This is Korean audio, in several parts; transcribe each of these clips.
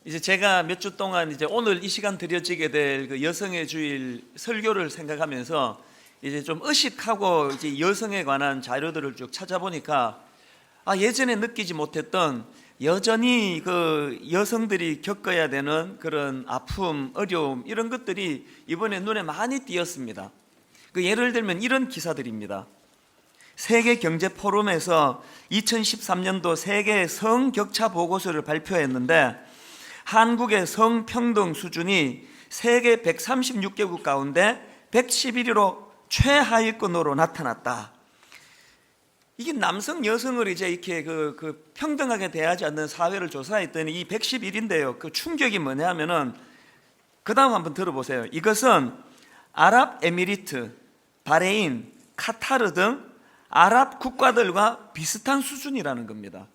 이제 제가 몇 주 동안 이제 오늘 이 시간 드려지게 될 그 여성의 주일 설교를 생각하면서 이제 좀 의식하고 이제 여성에 관한 자료들을 쭉 찾아보니까 예전에 느끼지 못했던 여전히 그 여성들이 겪어야 되는 그런 아픔, 어려움 이런 것들이 이번에 눈에 많이 띄었습니다. 그 예를 들면 이런 기사들입니다. 세계 경제 포럼에서 2013년도 세계 성격차 보고서를 발표했는데 한국의 성평등 수준이 세계 136개국 가운데 111위로 최하위권으로 나타났다. 이게 남성 여성을 이제 이렇게 그 평등하게 대하지 않는 사회를 조사했더니 이 111인데요. 그 충격이 뭐냐면은 그 다음 한번 들어보세요. 이것은 아랍에미리트, 바레인, 카타르 등 아랍 국가들과 비슷한 수준이라는 겁니다.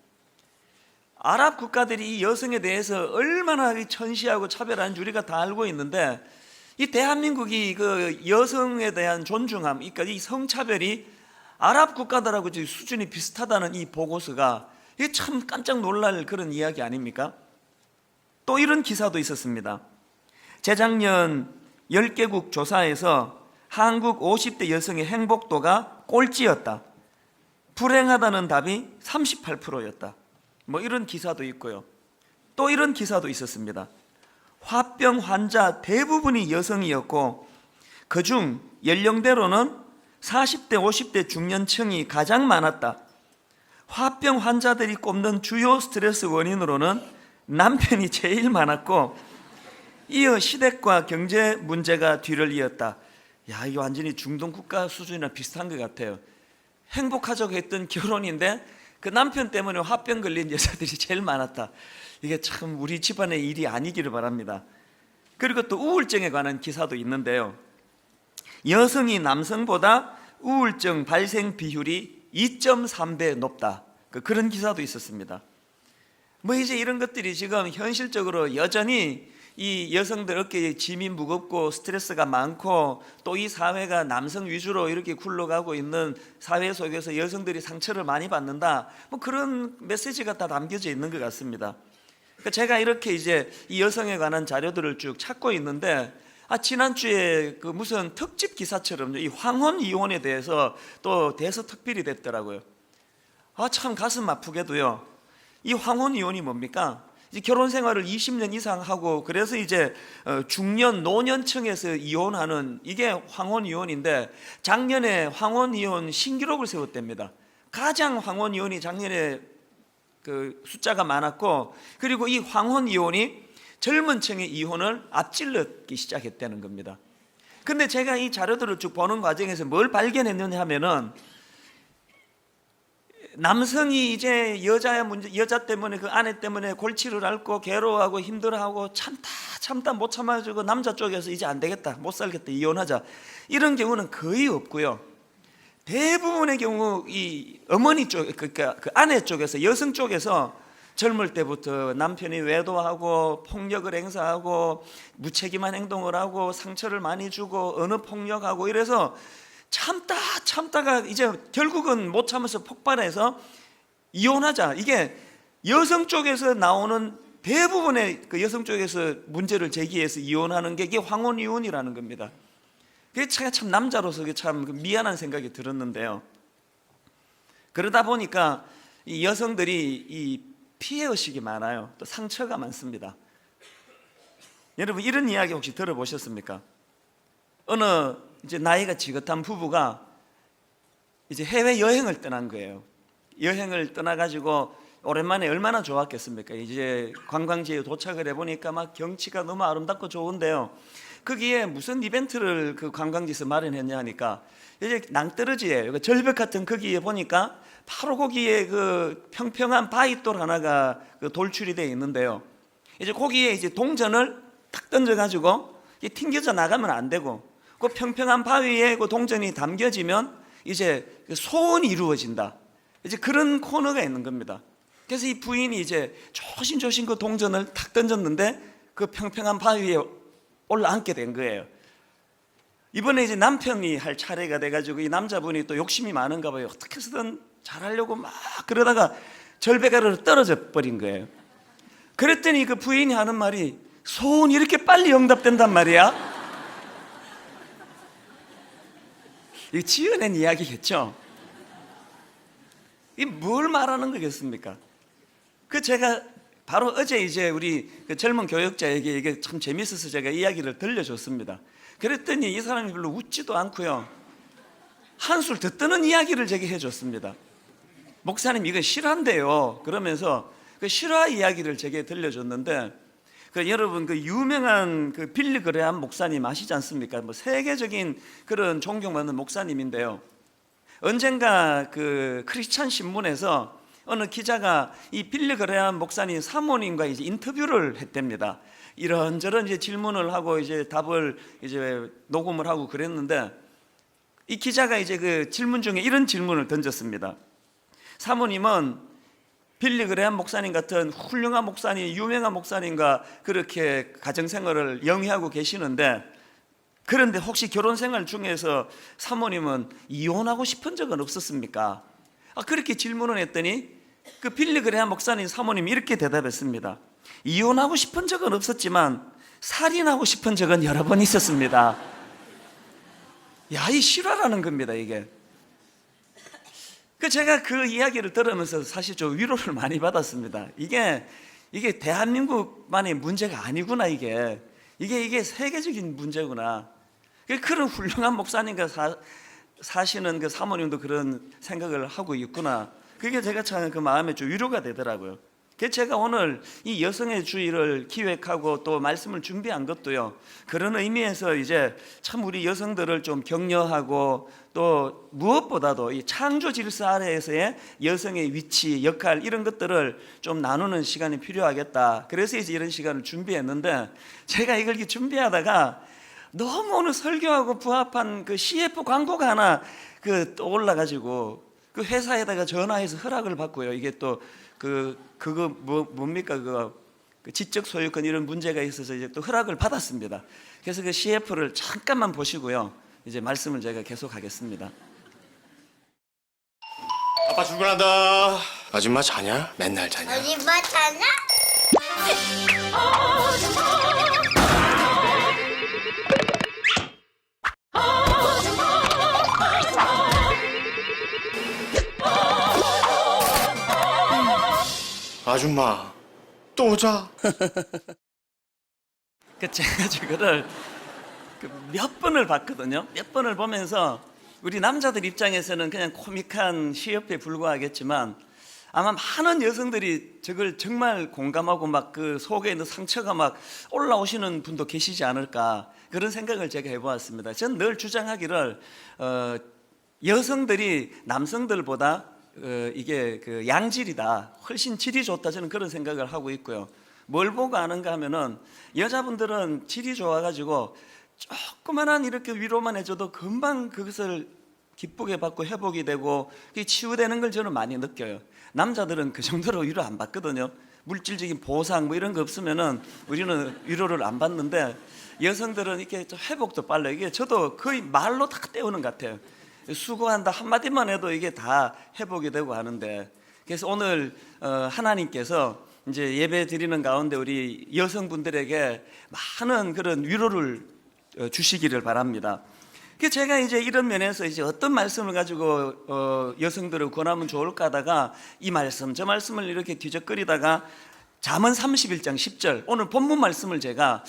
아랍 국가들이 이 여성에 대해서 얼마나 천시하고 차별하는지 우리가 다 알고 있는데 이 대한민국이 그 여성에 대한 존중함, 그러니까 이 성차별이 아랍 국가들하고 수준이 비슷하다는 이 보고서가 이게 참 깜짝 놀랄 그런 이야기 아닙니까? 또 이런 기사도 있었습니다. 재작년 10개국 조사에서 한국 50대 여성의 행복도가 꼴찌였다. 불행하다는 답이 38%였다. 뭐 이런 기사도 있고요. 또 이런 기사도 있었습니다. 화병 환자 대부분이 여성이었고 그중 연령대로는 40대 50대 중년층이 가장 많았다. 화병 환자들이 꼽는 주요 스트레스 원인으로는 남편이 제일 많았고 이어 시댁과 경제 문제가 뒤를 이었다. 이게 완전히 중동 국가 수준이랑 비슷한 것 같아요. 행복하자고 했던 결혼인데 그 남편 때문에 화병 걸린 여자들이 제일 많았다. 이게 참 우리 집안의 일이 아니기를 바랍니다. 그리고 또 우울증에 관한 기사도 있는데요. 여성이 남성보다 우울증 발생 비율이 2.3배 높다. 그런 기사도 있었습니다. 뭐 이제 이런 것들이 지금 현실적으로 여전히 이 여성들 어깨에 짐이 무겁고 스트레스가 많고 또 이 사회가 남성 위주로 이렇게 굴러가고 있는 사회 속에서 여성들이 상처를 많이 받는다. 뭐 그런 메시지가 다 담겨져 있는 것 같습니다. 그러니까 제가 이렇게 이제 이 여성에 관한 자료들을 쭉 찾고 있는데 지난주에 그 무슨 특집 기사처럼 이 황혼 이혼에 대해서 또 대서특필이 됐더라고요. 참 가슴 아프게도요. 이 황혼 이혼이 뭡니까? 이제 결혼 생활을 20년 이상 하고 그래서 이제 중년 노년층에서 이혼하는 이게 황혼 이혼인데 작년에 황혼 이혼 신기록을 세웠답니다. 가장 황혼 이혼이 작년에 그 숫자가 많았고 그리고 이 황혼 이혼이 젊은 층의 이혼을 앞질렀기 시작했다는 겁니다. 근데 제가 이 자료들을 쭉 보는 과정에서 뭘 발견했느냐 하면은 남성이 이제 여자 때문에 그 아내 때문에 골치를 앓고 괴로워하고 힘들어하고 참다 못 참아주고 남자 쪽에서 이제 안 되겠다 못 살겠다 이혼하자 이런 경우는 거의 없고요. 대부분의 경우 이 어머니 쪽 그러니까 그 아내 쪽에서 여성 쪽에서 젊을 때부터 남편이 외도하고 폭력을 행사하고 무책임한 행동을 하고 상처를 많이 주고 언어폭력하고 이래서 참다가 이제 결국은 못 참아서 폭발해서 이혼하자. 이게 여성 쪽에서 나오는 대부분의 그 여성 쪽에서 문제를 제기해서 이혼하는 게 이게 황혼 이혼이라는 겁니다. 그게 제가 참 남자로서 참 미안한 생각이 들었는데요. 그러다 보니까 이 여성들이 이 피해 의식이 많아요. 또 상처가 많습니다. 여러분 이런 이야기 혹시 들어보셨습니까? 어느 이제 나이가 지긋한 부부가 이제 해외 여행을 떠난 거예요. 여행을 떠나가지고 오랜만에 얼마나 좋았겠습니까? 이제 관광지에 도착을 해보니까 막 경치가 너무 아름답고 좋은데요. 거기에 무슨 이벤트를 그 관광지에서 마련했냐 하니까 이제 낭떠러지에 절벽 같은 거기에 보니까 바로 거기에 그 평평한 바위돌 하나가 그 돌출이 되어 있는데요. 이제 거기에 이제 동전을 탁 던져가지고 튕겨져 나가면 안 되고 그 평평한 바위에 그 동전이 담겨지면 이제 소원이 이루어진다. 이제 그런 코너가 있는 겁니다. 그래서 이 부인이 이제 조심조심 그 동전을 탁 던졌는데 그 평평한 바위에 올라앉게 된 거예요. 이번에 이제 남편이 할 차례가 돼가지고 이 남자분이 또 욕심이 많은가 봐요. 어떻게 해서든 잘하려고 막 그러다가 절벽 아래로 떨어져 버린 거예요. 그랬더니 그 부인이 하는 말이 소원이 이렇게 빨리 응답된단 말이야. 이거 지어낸 이야기겠죠? 이 뭘 말하는 거겠습니까? 그 제가 바로 어제 이제 우리 그 젊은 교역자에게 이게 참 재밌어서 제가 이야기를 들려줬습니다. 그랬더니 이 사람이 별로 웃지도 않고요, 한술 더 뜨는 이야기를 제게 해줬습니다. 목사님 이거 실화인데요 그러면서 그 실화 이야기를 제게 들려줬는데, 그 여러분 그 유명한 그 빌리 그레함 목사님 아시지 않습니까? 뭐 세계적인 그런 존경받는 목사님인데요, 언젠가 그 크리스찬 신문에서 어느 기자가 이 빌리 그레함 목사님 사모님과 이제 인터뷰를 했답니다. 이런저런 이제 질문을 하고 이제 답을 이제 녹음을 하고 그랬는데, 이 기자가 이제 그 질문 중에 이런 질문을 던졌습니다. 사모님은 빌리 그레함 목사님 같은 훌륭한 목사님, 유명한 목사님과 그렇게 가정생활을 영위하고 계시는데, 그런데 혹시 결혼생활 중에서 사모님은 이혼하고 싶은 적은 없었습니까? 그렇게 질문을 했더니 그 빌리 그레함 목사님 사모님이 이렇게 대답했습니다. 이혼하고 싶은 적은 없었지만 살인하고 싶은 적은 여러 번 있었습니다. 야, 이 실화라는 겁니다, 이게. 제가 그 이야기를 들으면서 사실 좀 위로를 많이 받았습니다. 이게 대한민국만의 문제가 아니구나, 이게 세계적인 문제구나. 그런 훌륭한 목사님과 사시는 그 사모님도 그런 생각을 하고 있구나. 그게 제가 참 그 마음에 좀 위로가 되더라고요. 제가 오늘 이 여성의 주일을 기획하고 또 말씀을 준비한 것도요, 그런 의미에서 이제 참 우리 여성들을 좀 격려하고, 또 무엇보다도 이 창조 질서 아래에서의 여성의 위치, 역할, 이런 것들을 좀 나누는 시간이 필요하겠다. 그래서 이제 이런 시간을 준비했는데, 제가 이걸 이렇게 준비하다가 너무 오늘 설교하고 부합한 그 CF 광고가 하나 올라가지고 그 회사에다가 전화해서 허락을 받고요. 이게 또 그거 뭡니까? 그 지적 소유권 이런 문제가 있어서 이제 또 허락을 받았습니다. 그래서 그 CF를 잠깐만 보시고요, 이제 말씀을 제가 계속하겠습니다. 아빠 출근한다. 아줌마 자냐? 맨날 자냐? 아줌마 자냐? 아줌마 또 자. 제가 저거를 몇 번을 봤거든요. 몇 번을 보면서 우리 남자들 입장에서는 그냥 코믹한 시협에 불과하겠지만, 아마 많은 여성들이 저걸 정말 공감하고 막 그 속에 있는 상처가 막 올라오시는 분도 계시지 않을까, 그런 생각을 제가 해보았습니다. 저는 늘 주장하기를 여성들이 남성들보다 이게 그 양질이다, 훨씬 질이 좋다, 저는 그런 생각을 하고 있고요. 뭘 보고 아는가 하면은 여자분들은 질이 좋아가지고 조그만한 이렇게 위로만 해줘도 금방 그것을 기쁘게 받고 회복이 되고 치유되는 걸 저는 많이 느껴요. 남자들은 그 정도로 위로 안 받거든요. 물질적인 보상 뭐 이런 거 없으면은 우리는 위로를 안 받는데, 여성들은 이렇게 좀 회복도 빨라요. 이게 저도 거의 말로 다 때우는 것 같아요. 수고한다 한마디만 해도 이게 다 회복이 되고 하는데, 그래서 오늘 하나님께서 이제 예배 드리는 가운데 우리 여성분들에게 많은 그런 위로를 주시기를 바랍니다. 그래서 제가 이제 이런 면에서 이제 어떤 말씀을 가지고 여성들을 권하면 좋을까 하다가 이 말씀 저 말씀을 이렇게 뒤적거리다가 잠언 31장 10절 오늘 본문 말씀을 제가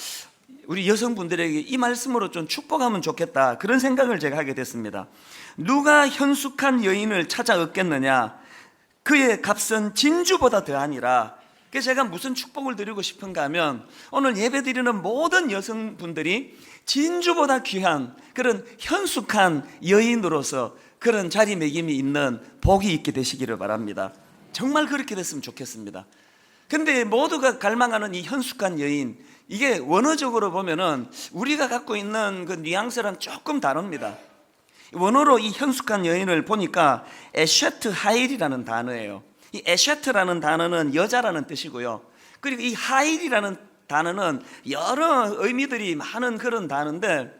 우리 여성분들에게 이 말씀으로 좀 축복하면 좋겠다, 그런 생각을 제가 하게 됐습니다. 누가 현숙한 여인을 찾아 얻겠느냐? 그의 값은 진주보다 더하니라. 그래서 제가 무슨 축복을 드리고 싶은가 하면, 오늘 예배 드리는 모든 여성분들이 진주보다 귀한 그런 현숙한 여인으로서 그런 자리매김이 있는 복이 있게 되시기를 바랍니다. 정말 그렇게 됐으면 좋겠습니다. 근데 모두가 갈망하는 이 현숙한 여인, 이게 원어적으로 보면은 우리가 갖고 있는 그 뉘앙스랑 조금 다릅니다. 원어로 이 현숙한 여인을 보니까 에쉐트 하일이라는 단어예요. 이 에쉐트라는 단어는 여자라는 뜻이고요. 그리고 이 하일이라는 단어는 여러 의미들이 많은 그런 단어인데,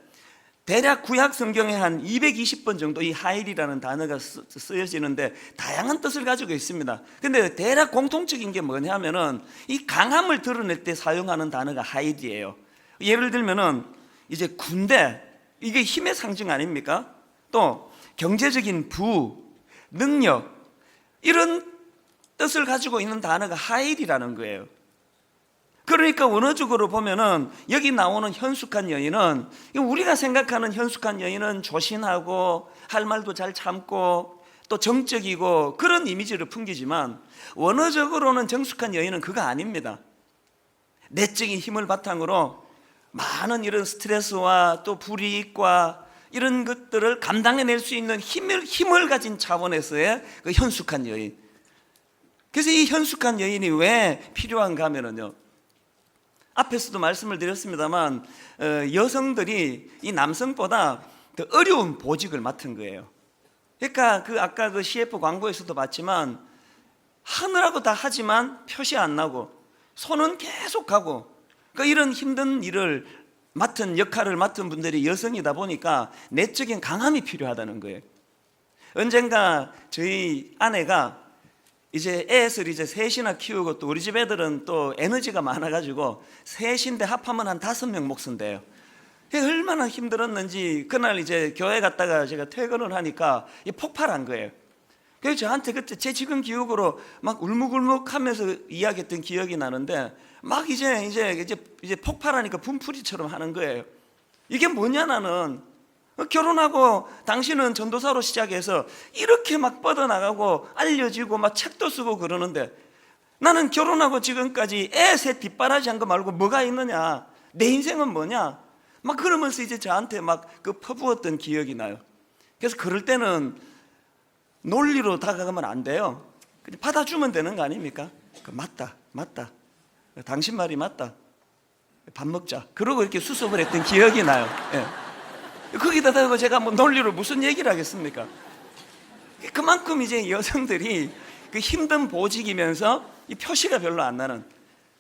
대략 구약 성경에 한 220번 정도 이 하일이라는 단어가 쓰여지는데 다양한 뜻을 가지고 있습니다. 근데 대략 공통적인 게 뭐냐면은 이 강함을 드러낼 때 사용하는 단어가 하일이에요. 예를 들면은 이제 군대, 이게 힘의 상징 아닙니까? 또 경제적인 부, 능력, 이런 뜻을 가지고 있는 단어가 하일이라는 거예요. 그러니까 원어적으로 보면은 여기 나오는 현숙한 여인은, 우리가 생각하는 현숙한 여인은 조신하고 할 말도 잘 참고 또 정적이고 그런 이미지를 풍기지만, 원어적으로는 정숙한 여인은 그거 아닙니다. 내적인 힘을 바탕으로 많은 이런 스트레스와 또 불이익과 이런 것들을 감당해낼 수 있는 힘을 가진 차원에서의 그 현숙한 여인. 그래서 이 현숙한 여인이 왜 필요한가 하면은요, 앞에서도 말씀을 드렸습니다만 여성들이 이 남성보다 더 어려운 보직을 맡은 거예요. 그러니까 아까 그 CF 광고에서도 봤지만 하느라고 다 하지만 표시 안 나고 손은 계속 가고, 그러니까 이런 힘든 일을 역할을 맡은 분들이 여성이다 보니까 내적인 강함이 필요하다는 거예요. 언젠가 저희 아내가 이제 애를 이제 셋이나 키우고, 또 우리 집 애들은 또 에너지가 많아가지고 셋인데 합하면 한 5명 몫은 돼요. 얼마나 힘들었는지 그날 이제 교회 갔다가 제가 퇴근을 하니까 폭발한 거예요. 그래서 저한테 그때 제 지금 기억으로 막 울먹울먹하면서 이야기했던 기억이 나는데, 막 이제 폭발하니까 분풀이처럼 하는 거예요. 이게 뭐냐, 나는 결혼하고 당신은 전도사로 시작해서 이렇게 막 뻗어나가고 알려지고 막 책도 쓰고 그러는데, 나는 결혼하고 지금까지 애 셋 뒷바라지 한 거 말고 뭐가 있느냐, 내 인생은 뭐냐, 막 그러면서 이제 저한테 막 퍼부었던 기억이 나요. 그래서 그럴 때는 논리로 다가가면 안 돼요. 그냥 받아주면 되는 거 아닙니까? 맞다, 당신 말이 맞다, 밥 먹자, 그러고 이렇게 수습을 했던 기억이 나요. 거기다 대고 제가 뭐 논리로 무슨 얘기를 하겠습니까? 그만큼 이제 여성들이 그 힘든 보직이면서 이 표시가 별로 안 나는,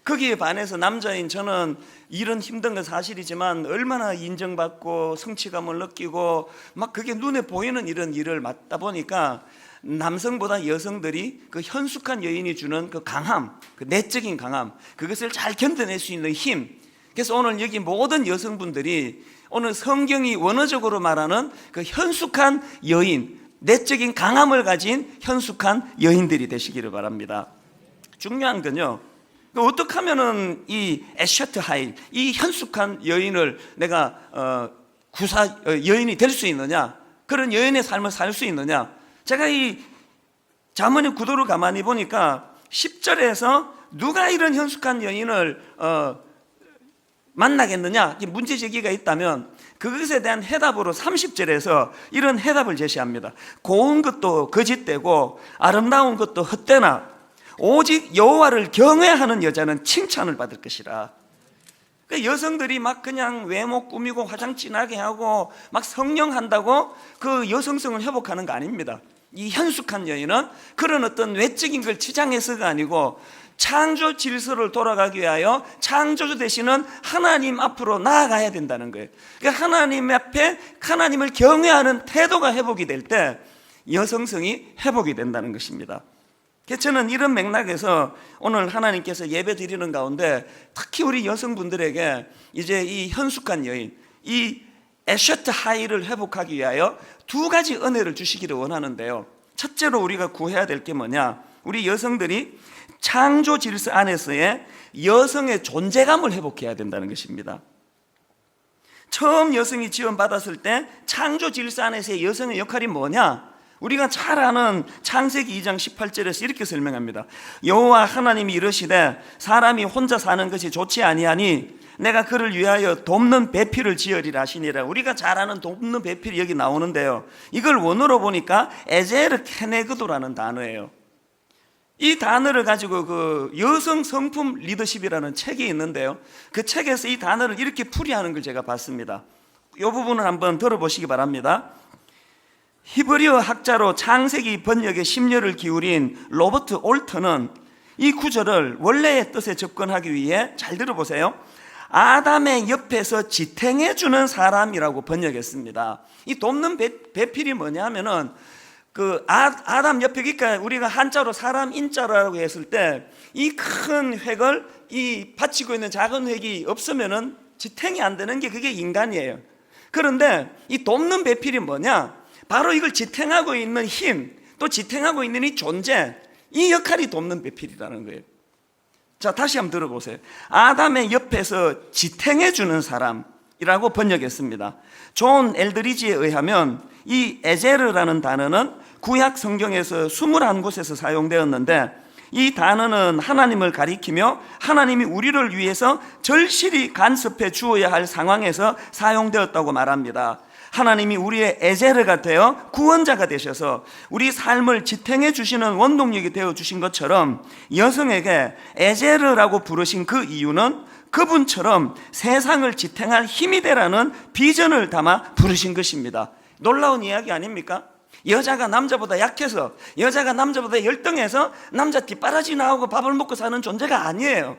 거기에 반해서 남자인 저는 일은 힘든 건 사실이지만 얼마나 인정받고 성취감을 느끼고 막 그게 눈에 보이는 이런 일을 맡다 보니까 남성보다 여성들이 그 현숙한 여인이 주는 그 강함, 그 내적인 강함, 그것을 잘 견뎌낼 수 있는 힘. 그래서 오늘 여기 모든 여성분들이 오늘 성경이 원어적으로 말하는 그 현숙한 여인, 내적인 강함을 가진 현숙한 여인들이 되시기를 바랍니다. 중요한 건요, 어떻게 하면은 이 에셔트 하일, 이 현숙한 여인을 내가 여인이 될 수 있느냐, 그런 여인의 삶을 살 수 있느냐. 제가 이 잠언의 구도를 가만히 보니까 10절에서 누가 이런 현숙한 여인을 만나겠느냐, 문제 제기가 있다면 그것에 대한 해답으로 30절에서 이런 해답을 제시합니다. 고운 것도 거짓되고 아름다운 것도 헛되나 오직 여호와를 경외하는 여자는 칭찬을 받을 것이라. 그러니까 여성들이 막 그냥 외모 꾸미고 화장 진하게 하고 막 성령한다고 그 여성성을 회복하는 거 아닙니다. 이 현숙한 여인은 그런 어떤 외적인 걸 치장해서가 아니고 창조 질서를 돌아가기 위하여 창조주 되시는 하나님 앞으로 나아가야 된다는 거예요. 그러니까 하나님 앞에 하나님을 경외하는 태도가 회복이 될 때 여성성이 회복이 된다는 것입니다. 그래서 저는 이런 맥락에서 오늘 하나님께서 예배 드리는 가운데 특히 우리 여성분들에게 이제 이 현숙한 여인, 이 에셔트 하이를 회복하기 위하여 2가지 은혜를 주시기를 원하는데요. 첫째로 우리가 구해야 될 게 뭐냐, 우리 여성들이 창조 질서 안에서의 여성의 존재감을 회복해야 된다는 것입니다. 처음 여성이 지원받았을 때 창조 질서 안에서의 여성의 역할이 뭐냐, 우리가 잘 아는 창세기 2장 18절에서 이렇게 설명합니다. 여호와 하나님이 이르시되 사람이 혼자 사는 것이 좋지 아니하니 내가 그를 위하여 돕는 배필을 지으리라 하시니라. 우리가 잘 아는 돕는 배필이 여기 나오는데요, 이걸 원어로 보니까 에제르 케네그도라는 단어예요. 이 단어를 가지고 그 여성 성품 리더십이라는 책이 있는데요, 그 책에서 이 단어를 이렇게 풀이하는 걸 제가 봤습니다. 이 부분을 한번 들어보시기 바랍니다. 히브리어 학자로 창세기 번역에 심려를 기울인 로버트 올턴은 이 구절을 원래의 뜻에 접근하기 위해, 잘 들어보세요, 아담의 옆에서 지탱해 주는 사람이라고 번역했습니다. 이 돕는 배필이 뭐냐면은 그 아담 옆에, 그러니까 우리가 한자로 사람 인자라고 했을 때 이 큰 획을 이 받치고 있는 작은 획이 없으면은 지탱이 안 되는 게 그게 인간이에요. 그런데 이 돕는 배필이 뭐냐? 바로 이걸 지탱하고 있는 힘, 또 지탱하고 있는 이 존재, 이 역할이 돕는 배필이라는 거예요. 자, 다시 한번 들어보세요. 아담의 옆에서 지탱해 주는 사람이라고 번역했습니다. 존 엘드리지에 의하면 이 에제르라는 단어는 구약 성경에서 21곳에서 사용되었는데, 이 단어는 하나님을 가리키며 하나님이 우리를 위해서 절실히 간섭해 주어야 할 상황에서 사용되었다고 말합니다. 하나님이 우리의 에제르가 되어 구원자가 되셔서 우리 삶을 지탱해 주시는 원동력이 되어 주신 것처럼, 여성에게 에제르라고 부르신 그 이유는 그분처럼 세상을 지탱할 힘이 되라는 비전을 담아 부르신 것입니다. 놀라운 이야기 아닙니까? 여자가 남자보다 약해서, 여자가 남자보다 열등해서 남자 뒷바라지 나오고 밥을 먹고 사는 존재가 아니에요.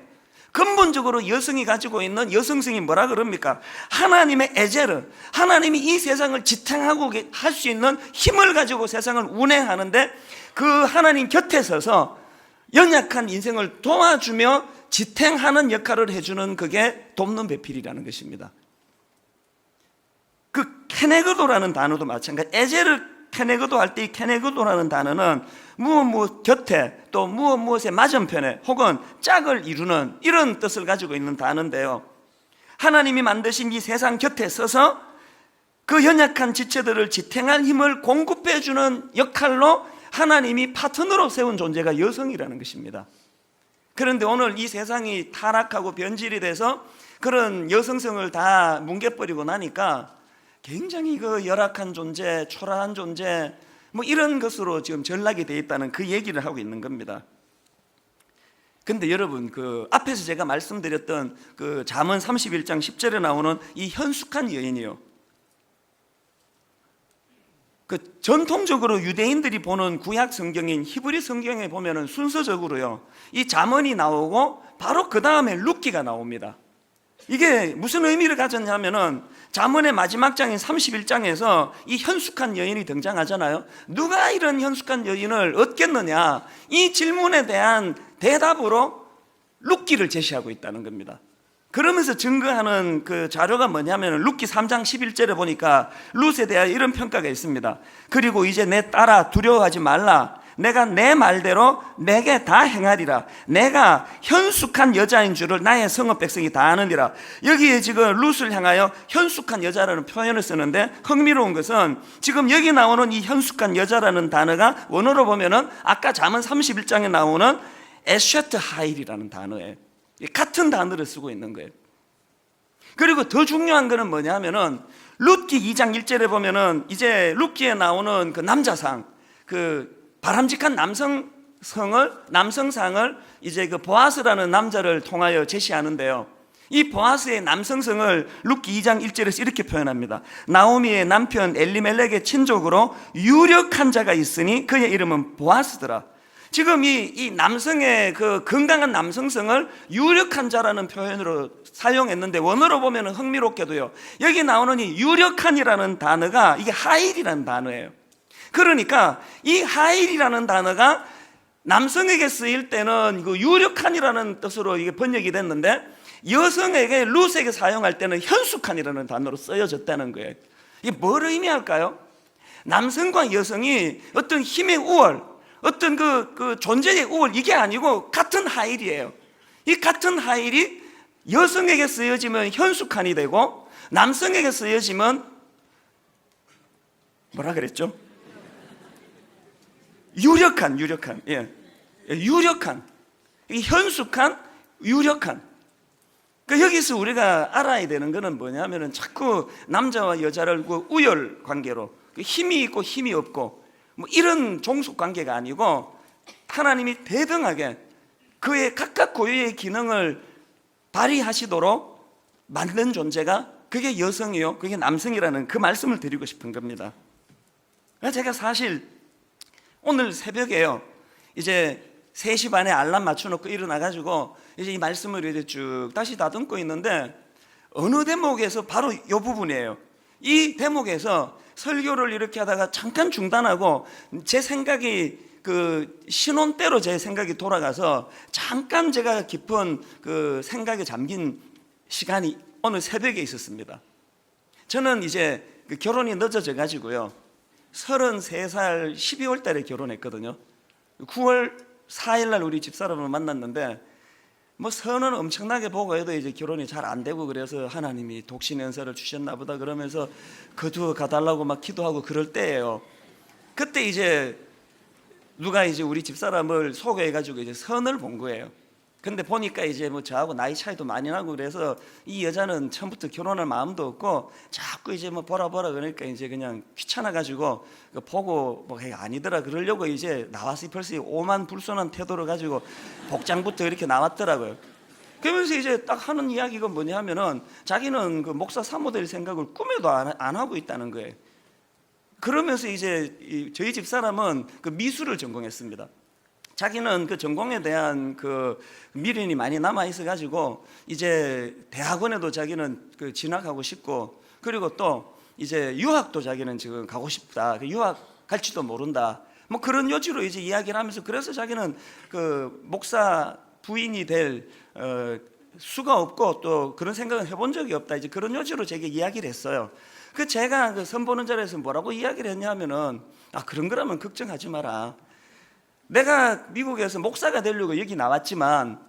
근본적으로 여성이 가지고 있는 여성성이 뭐라 그럽니까? 하나님의 에제르, 하나님이 이 세상을 지탱하고 할 수 있는 힘을 가지고 세상을 운행하는데, 그 하나님 곁에 서서 연약한 인생을 도와주며 지탱하는 역할을 해주는, 그게 돕는 배필이라는 것입니다. 그 케네그도라는 단어도 마찬가지. 에제르 케네그도 할 때 이 케네그도라는 단어는 무엇 곁에, 또 무엇의 맞은편에, 혹은 짝을 이루는 이런 뜻을 가지고 있는 단어인데요, 하나님이 만드신 이 세상 곁에 서서 그 연약한 지체들을 지탱할 힘을 공급해 주는 역할로 하나님이 파트너로 세운 존재가 여성이라는 것입니다. 그런데 오늘 이 세상이 타락하고 변질이 돼서 그런 여성성을 다 뭉개버리고 나니까 굉장히 그 열악한 존재, 초라한 존재, 뭐 이런 것으로 지금 전락이 되어 있다는 그 얘기를 하고 있는 겁니다. 근데 여러분, 그 앞에서 제가 말씀드렸던 그 잠언 31장 10절에 나오는 이 현숙한 여인이요, 그 전통적으로 유대인들이 보는 구약 성경인 히브리 성경에 보면은 순서적으로요, 이 잠언이 나오고 바로 그 다음에 룻기가 나옵니다. 이게 무슨 의미를 가졌냐면은, 잠언의 마지막 장인 31장에서 이 현숙한 여인이 등장하잖아요. 누가 이런 현숙한 여인을 얻겠느냐, 이 질문에 대한 대답으로 룻기를 제시하고 있다는 겁니다. 그러면서 증거하는 그 자료가 뭐냐면, 룻기 3장 11절에 보니까 룻에 대하여 이런 평가가 있습니다. 그리고 이제 내 딸아, 두려워하지 말라. 내가 내 말대로 내게 다 행하리라. 내가 현숙한 여자인 줄을 나의 성읍 백성이 다 아느니라. 여기에 지금 룻을 향하여 현숙한 여자라는 표현을 쓰는데, 흥미로운 것은 지금 여기 나오는 이 현숙한 여자라는 단어가 원어로 보면은 아까 잠언 31장에 나오는 에쉐트 하일이라는 단어예요. 같은 단어를 쓰고 있는 거예요. 그리고 더 중요한 것은 뭐냐면은, 룻기 2장 1절에 보면은 이제 룻기에 나오는 그 남자상, 그 바람직한 남성상을 이제 그 보아스라는 남자를 통하여 제시하는데요, 이 보아스의 남성성을 룻기 2장 1절에서 이렇게 표현합니다. 나오미의 남편 엘리멜렉의 친족으로 유력한 자가 있으니 그의 이름은 보아스더라. 지금 이 남성의 그 건강한 남성성을 유력한 자라는 표현으로 사용했는데, 원어로 보면 흥미롭게도요, 여기 나오는 이 유력한이라는 단어가 이게 하일이라는 단어예요. 그러니까 이 하일이라는 단어가 남성에게 쓰일 때는 그 유력한이라는 뜻으로 이게 번역이 됐는데, 여성에게, 룻에게 사용할 때는 현숙한이라는 단어로 쓰여졌다는 거예요. 이게 뭘 의미할까요? 남성과 여성이 어떤 힘의 우월, 어떤 그 존재의 우월, 이게 아니고 같은 하일이에요. 이 같은 하일이 여성에게 쓰여지면 현숙한이 되고, 남성에게 쓰여지면 뭐라 그랬죠? 유력한, 예, 유력한, 현숙한, 유력한. 그러니까 여기서 우리가 알아야 되는 것은 뭐냐면은, 자꾸 남자와 여자를 그 우열 관계로, 힘이 있고 힘이 없고 뭐 이런 종속 관계가 아니고, 하나님이 대등하게 그의 각각 고유의 기능을 발휘하시도록 만든 존재가, 그게 여성이요, 그게 남성이라는 그 말씀을 드리고 싶은 겁니다. 제가 사실 오늘 새벽에요, 이제 3시 반에 알람 맞춰놓고 일어나가지고 이제 이 말씀을 이제 쭉 다시 다듬고 있는데, 어느 대목에서 바로 이 부분이에요. 이 대목에서 설교를 이렇게 하다가 잠깐 중단하고 제 생각이 그 신혼때로 제 생각이 돌아가서 잠깐 제가 깊은 그 생각에 잠긴 시간이 오늘 새벽에 있었습니다. 저는 이제 그 결혼이 늦어져 가지고요, 33살 12월 달에 결혼했거든요. 9월 4일 날 우리 집사람을 만났는데 뭐 선은 엄청나게 보고 해도 이제 결혼이 잘 안 되고, 그래서 하나님이 독신 연세를 주셨나 보다 그러면서 거두어 가달라고 막 기도하고 그럴 때예요. 그때 이제 누가 이제 우리 집사람을 소개해 가지고 이제 선을 본 거예요. 근데 보니까 이제 뭐 저하고 나이 차이도 많이 나고 그래서 이 여자는 처음부터 결혼할 마음도 없고 자꾸 이제 뭐 보라 그러니까 이제 그냥 귀찮아 가지고 보고 뭐 아니더라 그러려고 이제 나와서 벌써 오만 불손한 태도를 가지고 복장부터 이렇게 나왔더라고요. 그러면서 이제 딱 하는 이야기가 뭐냐 하면은 자기는 그 목사 사모 될 생각을 꿈에도 안 하고 있다는 거예요. 그러면서 이제 저희 집 사람은 그 미술을 전공했습니다. 자기는 그 전공에 대한 그 미련이 많이 남아 있어 가지고 이제 대학원에도 자기는 그 진학하고 싶고, 그리고 또 이제 유학도 자기는 지금 가고 싶다, 유학 갈지도 모른다, 뭐 그런 여지로 이제 이야기를 하면서, 그래서 자기는 그 목사 부인이 될 수가 없고 또 그런 생각은 해본 적이 없다, 이제 그런 여지로 제게 이야기를 했어요. 그 제가 그 선보는 자리에서 뭐라고 이야기를 했냐면은, 그런 거라면 걱정하지 마라. 내가 미국에서 목사가 되려고 여기 나왔지만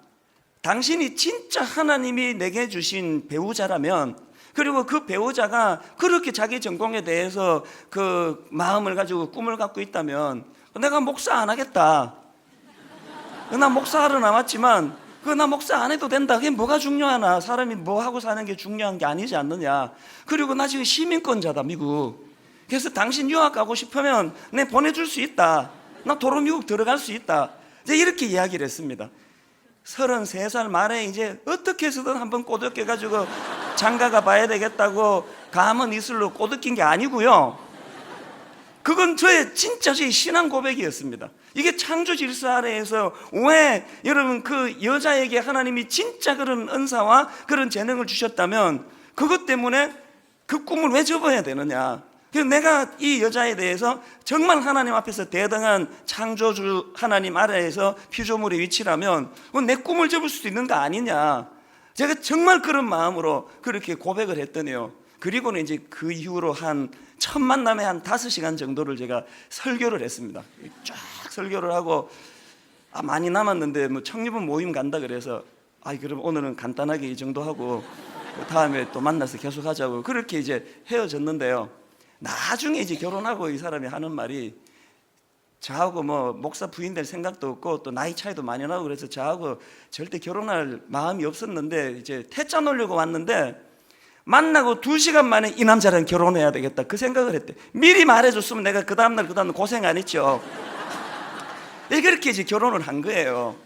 당신이 진짜 하나님이 내게 주신 배우자라면, 그리고 그 배우자가 그렇게 자기 전공에 대해서 그 마음을 가지고 꿈을 갖고 있다면 내가 목사 안 하겠다. 나 목사하러 나왔지만 나 목사 안 해도 된다. 그게 뭐가 중요하나. 사람이 뭐 하고 사는 게 중요한 게 아니지 않느냐. 그리고 나 지금 시민권자다, 미국. 그래서 당신 유학 가고 싶으면 내 보내줄 수 있다. 나 도로 미국 들어갈 수 있다. 이제 이렇게 이야기를 했습니다. 33살 말에 이제 어떻게 해서든 한번 꼬드겨가지고 장가가 봐야 되겠다고 감은 이슬로 꼬드긴 게 아니고요. 그건 저의 신앙 고백이었습니다. 이게 창조 질서 아래에서 왜 여러분 그 여자에게 하나님이 진짜 그런 은사와 그런 재능을 주셨다면 그것 때문에 그 꿈을 왜 접어야 되느냐. 그래서 내가 이 여자에 대해서 정말 하나님 앞에서 대등한 창조주 하나님 아래에서 피조물의 위치라면 내 꿈을 접을 수도 있는 거 아니냐. 제가 정말 그런 마음으로 그렇게 고백을 했더니요, 그리고는 이제 그 이후로 첫 만남에 한 5시간 정도를 제가 설교를 했습니다. 쫙 설교를 하고 많이 남았는데 뭐 청년부 모임 간다 그래서 그럼 오늘은 간단하게 이 정도 하고 다음에 또 만나서 계속 하자고 그렇게 이제 헤어졌는데요. 나중에 이제 결혼하고 이 사람이 하는 말이, 저하고 뭐 목사 부인 될 생각도 없고 또 나이 차이도 많이 나고 그래서 저하고 절대 결혼할 마음이 없었는데 이제 태짜 놓으려고 왔는데 만나고 2시간 만에 이 남자랑 결혼해야 되겠다 그 생각을 했대. 미리 말해줬으면 내가 그 다음날 고생 안 했죠. 그렇게 이제 결혼을 한 거예요.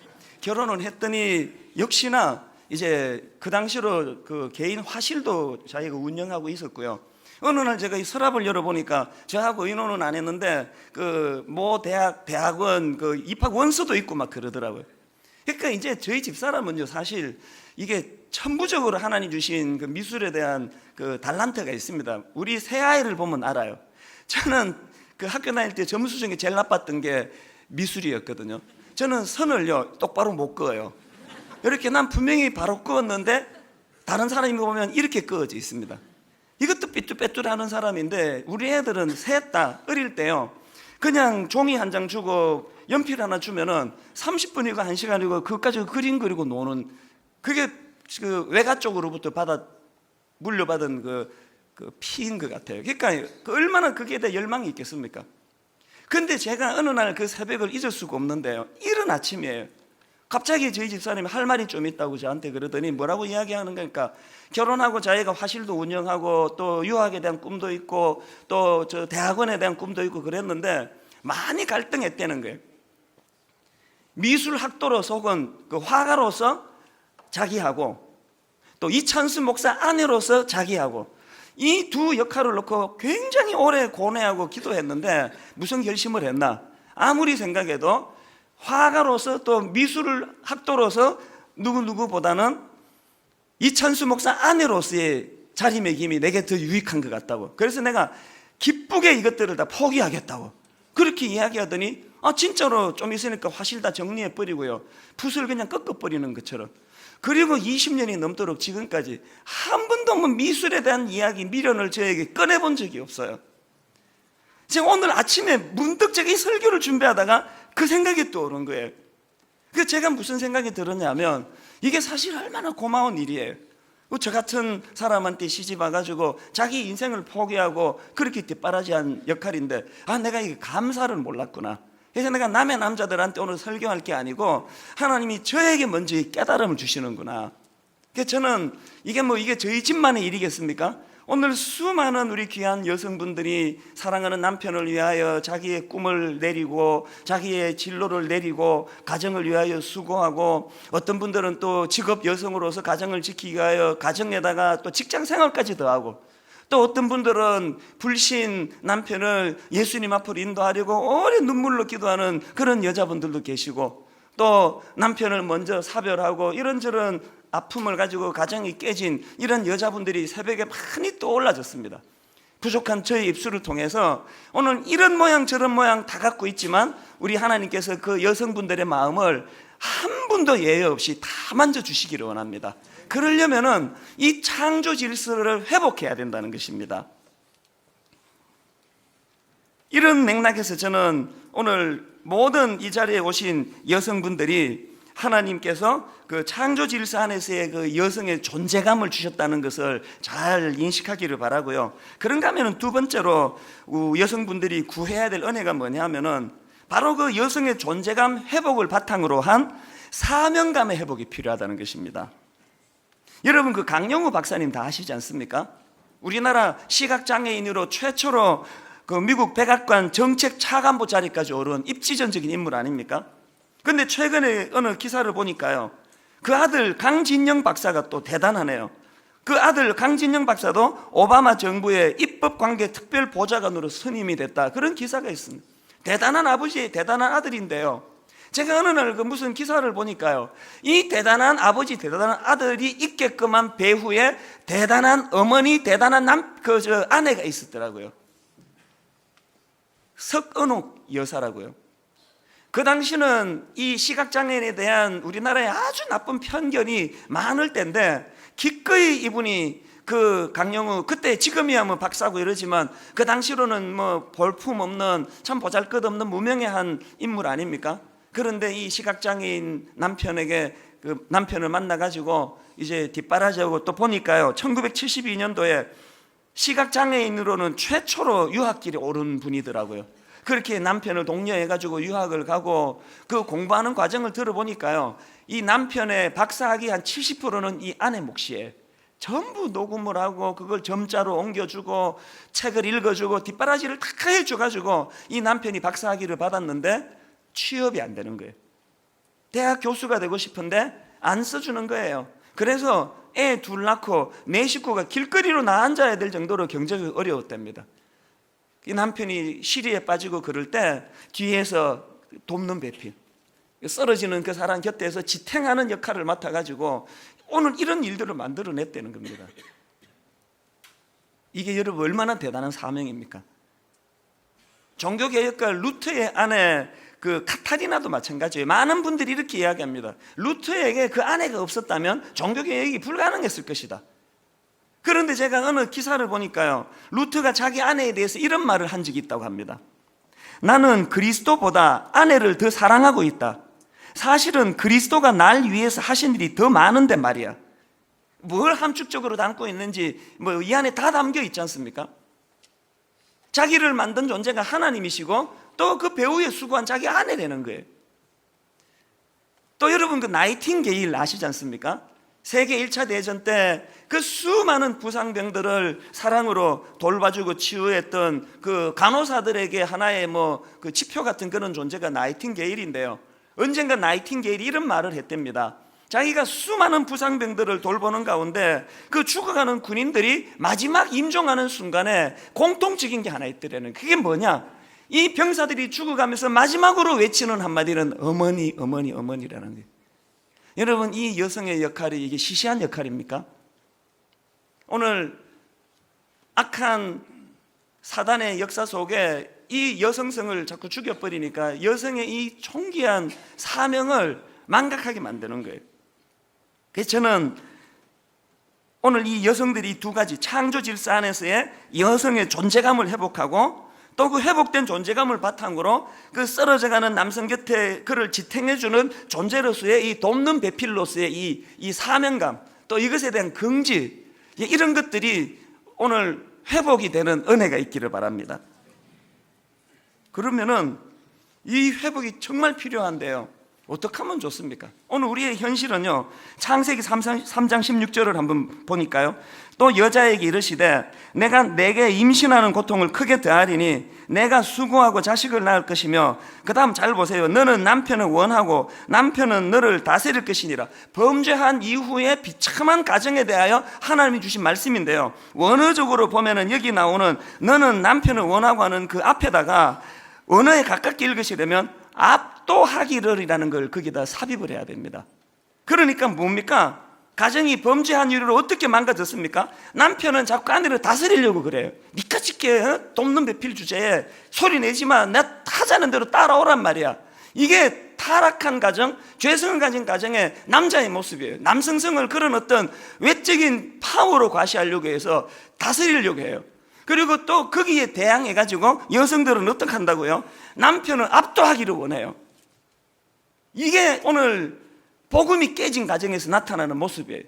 결혼을 했더니 역시나 이제 그 당시로 그 개인 화실도 자기가 운영하고 있었고요. 어느 날 제가 이 서랍을 열어보니까 저하고 의논은 안 했는데 그 모 대학원 그 입학 원서도 있고 막 그러더라고요. 그러니까 이제 저희 집사람은요, 사실 이게 천부적으로 하나님 주신 그 미술에 대한 그 달란트가 있습니다. 우리 새 아이를 보면 알아요. 저는 그 학교 다닐 때 점수 중에 제일 나빴던 게 미술이었거든요. 저는 선을요 똑바로 못 그어요. 이렇게 난 분명히 바로 그었는데 다른 사람이 보면 이렇게 그어져 있습니다. 이것도 삐뚤빼뚤하는 사람인데 우리 애들은 셋 다 어릴 때요, 그냥 종이 한 장 주고 연필 하나 주면은 30분이고 1시간이고 그것까지 그림 그리고 노는, 그게 그 외가 쪽으로부터 물려받은 그 피인 것 같아요. 그러니까 얼마나 거기에 대해 열망이 있겠습니까? 근데 제가 어느 날 그 새벽을 잊을 수가 없는데요, 이른 아침이에요. 갑자기 저희 집사람이 할 말이 좀 있다고 저한테 그러더니 뭐라고 이야기하는 거니까, 결혼하고 자기가 화실도 운영하고 또 유학에 대한 꿈도 있고 또 저 대학원에 대한 꿈도 있고 그랬는데 많이 갈등했다는 거예요. 미술학도로서 혹은 그 화가로서 자기하고 또 이찬수 목사 아내로서 자기하고 이 두 역할을 놓고 굉장히 오래 고뇌하고 기도했는데 무슨 결심을 했나? 아무리 생각해도 화가로서 또 미술학도로서 누구보다는 이찬수 목사 아내로서의 자리매김이 내게 더 유익한 것 같다고. 그래서 내가 기쁘게 이것들을 다 포기하겠다고 그렇게 이야기하더니 진짜로 좀 있으니까 화실 다 정리해버리고요, 붓을 그냥 꺾어버리는 것처럼. 그리고 20년이 넘도록 지금까지 한 번도 뭐 미술에 대한 이야기, 미련을 저에게 꺼내본 적이 없어요. 제가 오늘 아침에 문득 제가 이 설교를 준비하다가 그 생각이 떠오른 거예요. 그 제가 무슨 생각이 들었냐면, 이게 사실 얼마나 고마운 일이에요. 저 같은 사람한테 시집 와가지고 자기 인생을 포기하고 그렇게 뒷바라지한 역할인데, 내가 이게 감사를 몰랐구나. 그래서 내가 남의 남자들한테 오늘 설교할 게 아니고 하나님이 저에게 먼저 이 깨달음을 주시는구나. 그래서 저는 이게 저희 집만의 일이겠습니까? 오늘 수많은 우리 귀한 여성분들이 사랑하는 남편을 위하여 자기의 꿈을 내리고 자기의 진로를 내리고 가정을 위하여 수고하고, 어떤 분들은 또 직업 여성으로서 가정을 지키기 위하여 가정에다가 또 직장 생활까지 더하고, 또 어떤 분들은 불신 남편을 예수님 앞으로 인도하려고 오래 눈물로 기도하는 그런 여자분들도 계시고, 또 남편을 먼저 사별하고 이런저런 아픔을 가지고 가정이 깨진 이런 여자분들이 새벽에 많이 떠올라졌습니다. 부족한 저의 입술을 통해서 오늘 이런 모양 저런 모양 다 갖고 있지만 우리 하나님께서 그 여성분들의 마음을 한 분도 예외 없이 다 만져주시기를 원합니다. 그러려면은 이 창조 질서를 회복해야 된다는 것입니다. 이런 맥락에서 저는 오늘 모든 이 자리에 오신 여성분들이 하나님께서 그 창조 질서 안에서의 그 여성의 존재감을 주셨다는 것을 잘 인식하기를 바라고요. 그런가 하면은 두 번째로 여성분들이 구해야 될 은혜가 뭐냐면은 바로 그 여성의 존재감 회복을 바탕으로 한 사명감의 회복이 필요하다는 것입니다. 여러분, 그 강영우 박사님 다 아시지 않습니까? 우리나라 시각장애인으로 최초로 그 미국 백악관 정책 차관보 자리까지 오른 입지전적인 인물 아닙니까? 근데 최근에 어느 기사를 보니까요, 그 아들 강진영 박사가 또 대단하네요. 그 아들 강진영 박사도 오바마 정부의 입법관계 특별보좌관으로 선임이 됐다, 그런 기사가 있습니다. 대단한 아버지, 대단한 아들인데요, 제가 어느 날 그 무슨 기사를 보니까요, 이 대단한 아버지, 대단한 아들이 있게끔 한 배후에 대단한 어머니, 대단한 아내가 있었더라고요. 석은옥 여사라고요. 그 당시는 이 시각장애인에 대한 우리나라의 아주 나쁜 편견이 많을 때인데, 기꺼이 이분이 그 강영우, 그때 지금이야 뭐 박사고 이러지만 그 당시로는 뭐 볼품없는 참 보잘것없는 무명의 한 인물 아닙니까? 그런데 이 시각장애인 남편에게 그 남편을 만나가지고 이제 뒷바라지하고, 또 보니까요 1972년도에 시각장애인으로는 최초로 유학길에 오른 분이더라고요. 그렇게 남편을 독려해가지고 유학을 가고 그 공부하는 과정을 들어보니까요, 이 남편의 박사학위 한 70%는 이 아내 몫이에요. 전부 녹음을 하고 그걸 점자로 옮겨주고 책을 읽어주고 뒷바라지를 다 해줘가지고 이 남편이 박사학위를 받았는데 취업이 안 되는 거예요. 대학 교수가 되고 싶은데 안 써주는 거예요. 그래서 애 둘 낳고 네 식구가 길거리로 나앉아야 될 정도로 경제가 어려웠답니다. 이 남편이 시리에 빠지고 그럴 때 뒤에서 돕는 배필, 쓰러지는 그 사람 곁에서 지탱하는 역할을 맡아가지고 오늘 이런 일들을 만들어냈다는 겁니다. 이게 여러분 얼마나 대단한 사명입니까? 종교개혁가 루터의 아내 그 카타리나도 마찬가지예요. 많은 분들이 이렇게 이야기합니다. 루터에게 그 아내가 없었다면 종교개혁이 불가능했을 것이다. 그런데 제가 어느 기사를 보니까요, 루터가 자기 아내에 대해서 이런 말을 한 적이 있다고 합니다. 나는 그리스도보다 아내를 더 사랑하고 있다. 사실은 그리스도가 날 위해서 하신 일이 더 많은데 말이야. 뭘 함축적으로 담고 있는지 뭐 이 안에 다 담겨 있지 않습니까? 자기를 만든 존재가 하나님이시고 또 그 배후에 수고한 자기 아내라는 거예요. 또 여러분 그 나이팅게일 아시지 않습니까? 세계 1차 대전 때 그 수많은 부상병들을 사랑으로 돌봐주고 치유했던 그 간호사들에게 하나의 뭐 그 지표 같은 그런 존재가 나이팅게일인데요, 언젠가 나이팅게일이 이런 말을 했답니다. 자기가 수많은 부상병들을 돌보는 가운데 그 죽어가는 군인들이 마지막 임종하는 순간에 공통적인 게 하나 있더라는. 그게 뭐냐? 이 병사들이 죽어가면서 마지막으로 외치는 한마디는 어머니, 어머니, 어머니라는 거예요. 여러분, 이 여성의 역할이 이게 시시한 역할입니까? 오늘 악한 사단의 역사 속에 이 여성성을 자꾸 죽여버리니까 여성의 이 존귀한 사명을 망각하게 만드는 거예요. 그래서 저는 오늘 이 여성들이 두 가지, 창조 질서 안에서의 여성의 존재감을 회복하고 또 그 회복된 존재감을 바탕으로 그 쓰러져가는 남성 곁에 그를 지탱해주는 존재로서의 이 돕는 배필로서의 이 사명감, 또 이것에 대한 긍지, 이런 것들이 오늘 회복이 되는 은혜가 있기를 바랍니다. 그러면은 이 회복이 정말 필요한데요, 어떻게 하면 좋습니까? 오늘 우리의 현실은요, 창세기 3장 16절을 한번 보니까요, 또 여자에게 이르시되 내가 내게 임신하는 고통을 크게 더하리니 내가 수고하고 자식을 낳을 것이며, 그 다음 잘 보세요. 너는 남편을 원하고 남편은 너를 다스릴 것이니라. 범죄한 이후에 비참한 가정에 대하여 하나님이 주신 말씀인데요, 원어적으로 보면은 여기 나오는 너는 남편을 원하고 하는 그 앞에다가 언어에 가깝게 읽으시려면 압도하기를이라는 걸 거기다 삽입을 해야 됩니다. 그러니까 뭡니까? 가정이 범죄한 이유로 어떻게 망가졌습니까? 남편은 자꾸 아내를 다스리려고 그래요. 니까짓게 돕는 배필 주제에 소리 내지마, 나 하자는 대로 따라오란 말이야. 이게 타락한 가정, 죄성을 가진 가정의 남자의 모습이에요. 남성성을 그런 어떤 외적인 파워로 과시하려고 해서 다스리려고 해요. 그리고 또 거기에 대항해가지고 여성들은 어떻게 한다고요? 남편을 압도하기를 원해요. 이게 오늘 복음이 깨진 가정에서 나타나는 모습이에요.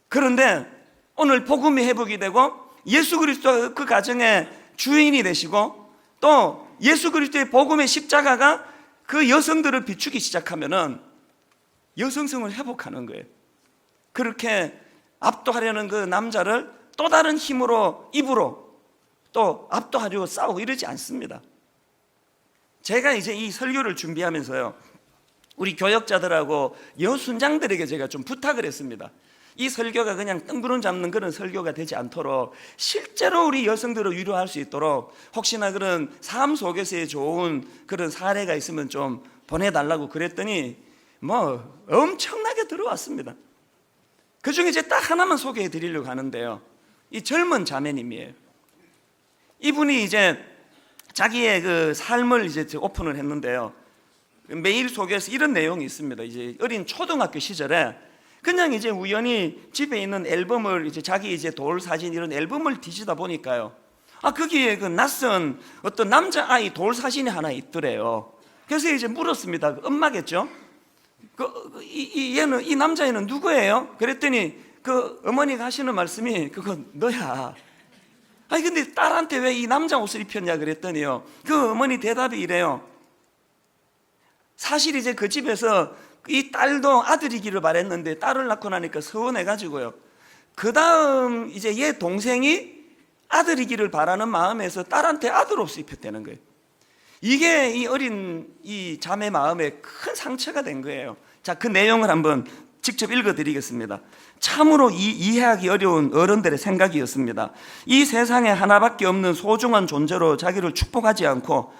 그런데 오늘 복음이 회복이 되고 예수 그리스도가 그 가정의 주인이 되시고 또 예수 그리스도의 복음의 십자가가 그 여성들을 비추기 시작하면은 여성성을 회복하는 거예요. 그렇게 압도하려는 그 남자를 또 다른 힘으로, 입으로 또 압도하려고 싸우고 이러지 않습니다. 제가 이제 이 설교를 준비하면서요, 우리 교역자들하고 여순장들에게 제가 좀 부탁을 했습니다. 이 설교가 그냥 뜬구름 잡는 그런 설교가 되지 않도록 실제로 우리 여성들을 위로할 수 있도록 혹시나 그런 삶 속에서의 좋은 그런 사례가 있으면 좀 보내달라고 그랬더니 뭐 엄청나게 들어왔습니다. 그 중에 이제 딱 하나만 소개해 드리려고 하는데요, 이 젊은 자매님이에요. 이분이 이제 자기의 그 삶을 이제 오픈을 했는데요, 메일 속에서 이런 내용이 있습니다. 이제 어린 초등학교 시절에 그냥 이제 우연히 집에 있는 앨범을 이제 자기 이제 돌 사진 이런 앨범을 뒤지다 보니까요, 거기에 그 낯선 어떤 남자아이 돌 사진이 하나 있더래요. 그래서 이제 물었습니다. 엄마겠죠? 얘는, 이 남자애는 누구예요? 그랬더니 그 어머니가 하시는 말씀이 그건 너야. 근데 딸한테 왜 이 남자 옷을 입혔냐 그랬더니요, 그 어머니 대답이 이래요. 사실 이제 그 집에서 이 딸도 아들이기를 바랬는데 딸을 낳고 나니까 서운해가지고요, 그 다음 이제 얘 동생이 아들이기를 바라는 마음에서 딸한테 아들 옷을 입혔다는 거예요. 이게 이 어린 이 자매 마음에 큰 상처가 된 거예요. 자, 그 내용을 한번 직접 읽어드리겠습니다. 참으로 이해하기 어려운 어른들의 생각이었습니다. 이 세상에 하나밖에 없는 소중한 존재로 자기를 축복하지 않고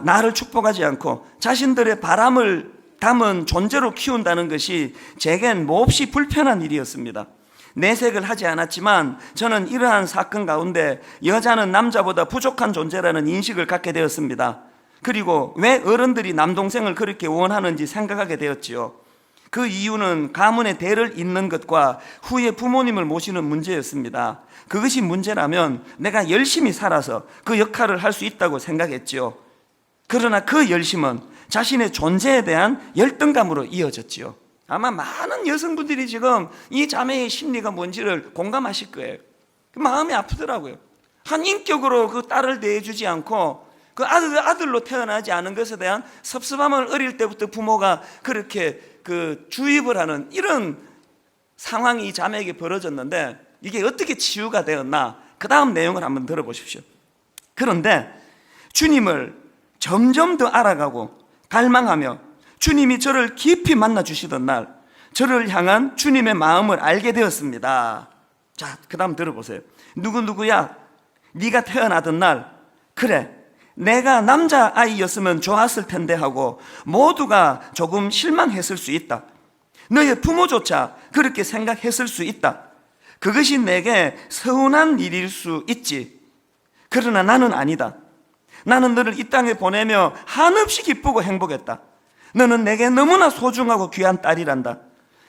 나를 축복하지 않고 자신들의 바람을 담은 존재로 키운다는 것이 제겐 몹시 불편한 일이었습니다. 내색을 하지 않았지만 저는 이러한 사건 가운데 여자는 남자보다 부족한 존재라는 인식을 갖게 되었습니다. 그리고 왜 어른들이 남동생을 그렇게 원하는지 생각하게 되었지요. 그 이유는 가문의 대를 잇는 것과 후에 부모님을 모시는 문제였습니다. 그것이 문제라면 내가 열심히 살아서 그 역할을 할 수 있다고 생각했지요. 그러나 그 열심은 자신의 존재에 대한 열등감으로 이어졌지요. 아마 많은 여성분들이 지금 이 자매의 심리가 뭔지를 공감하실 거예요. 마음이 아프더라고요. 한 인격으로 그 딸을 대해주지 않고 그 아들로 태어나지 않은 것에 대한 섭섭함을 어릴 때부터 부모가 그렇게 그 주입을 하는 이런 상황이 이 자매에게 벌어졌는데, 이게 어떻게 치유가 되었나? 그 다음 내용을 한번 들어보십시오. 그런데 주님을 점점 더 알아가고 갈망하며 주님이 저를 깊이 만나주시던 날, 저를 향한 주님의 마음을 알게 되었습니다. 자, 그 다음 들어보세요. 누구야? 네가 태어나던 날, 그래, 내가 남자아이였으면 좋았을 텐데 하고 모두가 조금 실망했을 수 있다. 너의 부모조차 그렇게 생각했을 수 있다. 그것이 내게 서운한 일일 수 있지. 그러나 나는 아니다. 나는 너를 이 땅에 보내며 한없이 기쁘고 행복했다. 너는 내게 너무나 소중하고 귀한 딸이란다.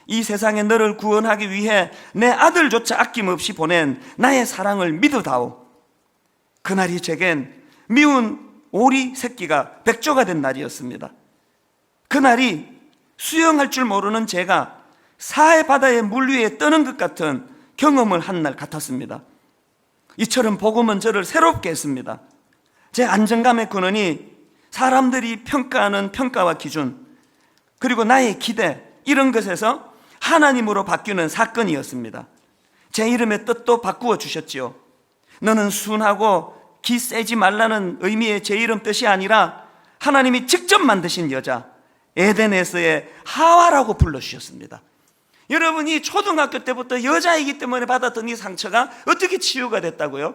이 세상에 너를 구원하기 위해 내 아들조차 아낌없이 보낸 나의 사랑을 믿으다오. 그날이 제겐 미운 오리 새끼가 백조가 된 날이었습니다. 그날이 수영할 줄 모르는 제가 사해 바다의 물 위에 떠는 것 같은 경험을 한 날 같았습니다. 이처럼 복음은 저를 새롭게 했습니다. 제 안정감의 근원이 사람들이 평가하는 평가와 기준, 그리고 나의 기대, 이런 것에서 하나님으로 바뀌는 사건이었습니다. 제 이름의 뜻도 바꾸어 주셨지요. 너는 순하고 기 세지 말라는 의미의 제 이름 뜻이 아니라 하나님이 직접 만드신 여자, 에덴에서의 하와라고 불러주셨습니다. 여러분이 초등학교 때부터 여자이기 때문에 받았던 이 상처가 어떻게 치유가 됐다고요?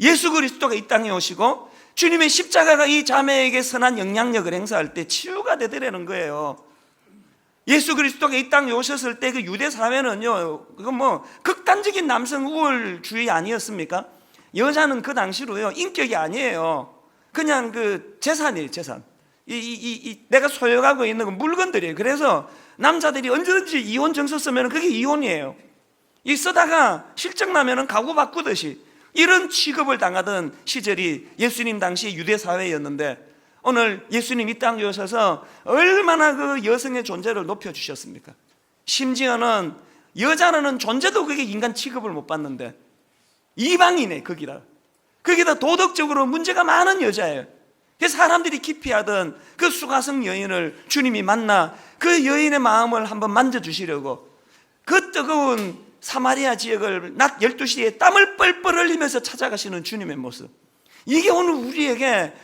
예수 그리스도가 이 땅에 오시고 주님의 십자가가 이 자매에게 선한 영향력을 행사할 때 치유가 되더라는 거예요. 예수 그리스도가 이 땅에 오셨을 때 그 유대 사회는요, 그건 뭐 극단적인 남성 우월주의 아니었습니까? 여자는 그 당시로요, 인격이 아니에요. 그냥 그 재산이에요, 재산. 내가 소유하고 있는 건 물건들이에요. 그래서 남자들이 언제든지 이혼 정서 쓰면 그게 이혼이에요. 이 쓰다가 실적 나면은 가구 바꾸듯이 이런 취급을 당하던 시절이 예수님 당시 유대 사회였는데, 오늘 예수님 이 땅에 오셔서 얼마나 그 여성의 존재를 높여주셨습니까? 심지어는 여자라는 존재도 그게 인간 취급을 못 받는데 이방인에 거기다 도덕적으로 문제가 많은 여자예요. 그래서 사람들이 기피하던 그 수가성 여인을 주님이 만나 그 여인의 마음을 한번 만져주시려고 그 뜨거운 사마리아 지역을 낮 12시에 땀을 뻘뻘 흘리면서 찾아가시는 주님의 모습, 이게 오늘 우리에게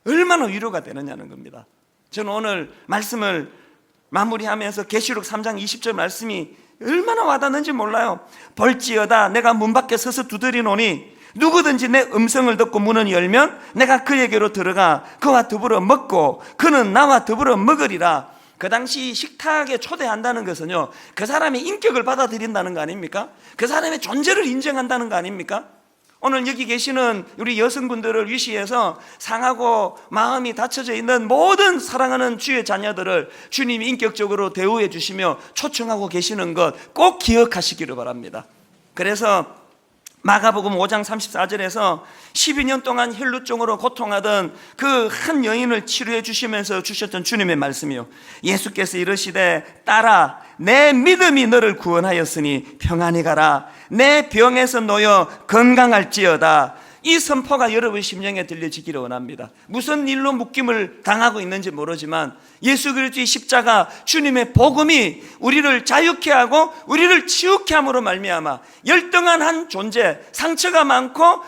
얼마나 위로가 되느냐는 겁니다. 저는 오늘 말씀을 마무리하면서 계시록 3장 20절 말씀이 얼마나 와닿는지 몰라요. 볼지어다 내가 문 밖에 서서 두드리노니 누구든지 내 음성을 듣고 문을 열면 내가 그에게로 들어가 그와 더불어 먹고 그는 나와 더불어 먹으리라. 그 당시 식탁에 초대한다는 것은요, 그 사람의 인격을 받아들인다는 거 아닙니까? 그 사람의 존재를 인정한다는 거 아닙니까? 오늘 여기 계시는 우리 여성분들을 위시해서 상하고 마음이 닫혀져 있는 모든 사랑하는 주의 자녀들을 주님이 인격적으로 대우해 주시며 초청하고 계시는 것 꼭 기억하시기를 바랍니다. 그래서 마가복음 5장 34절에서 12년 동안 혈루증으로 고통하던 그 한 여인을 치료해 주시면서 주셨던 주님의 말씀이요, 예수께서 이르시되 딸아 내 믿음이 너를 구원하였으니 평안히 가라. 내 병에서 놓여 건강할지어다. 이 선포가 여러분 심령에 들려지기를 원합니다. 무슨 일로 묶임을 당하고 있는지 모르지만 예수 그리스도의 십자가, 주님의 복음이 우리를 자유케 하고 우리를 치유케 함으로 말미암아 열등한 한 존재, 상처가 많고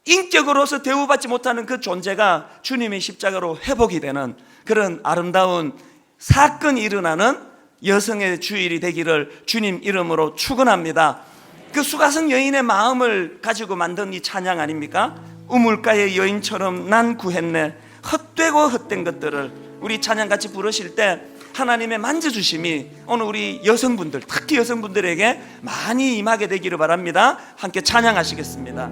인격으로서 대우받지 못하는 그 존재가 주님의 십자가로 회복이 되는 그런 아름다운 사건이 일어나는 여성의 주일이 되기를 주님 이름으로 축원합니다. 그 수가성 여인의 마음을 가지고 만든 이 찬양 아닙니까? 우물가의 여인처럼 난 구했네. 헛되고 헛된 것들을 우리 찬양 같이 부르실 때 하나님의 만져주심이 오늘 우리 여성분들, 특히 여성분들에게 많이 임하게 되기를 바랍니다. 함께 찬양하시겠습니다.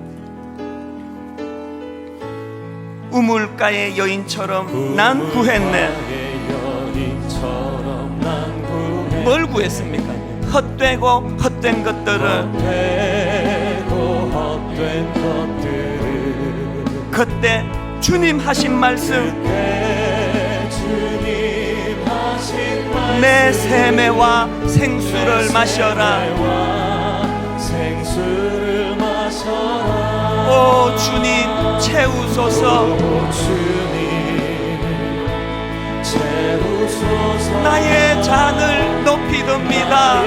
우물가의 여인처럼 난 구했네. 뭘 구했습니까? 헛되고 헛된 것들을. 그때 주님 하신 말씀, 내 세매와 생수를 마셔라. 오 주님 채우소서. 나의 잔을 높이 듭니다.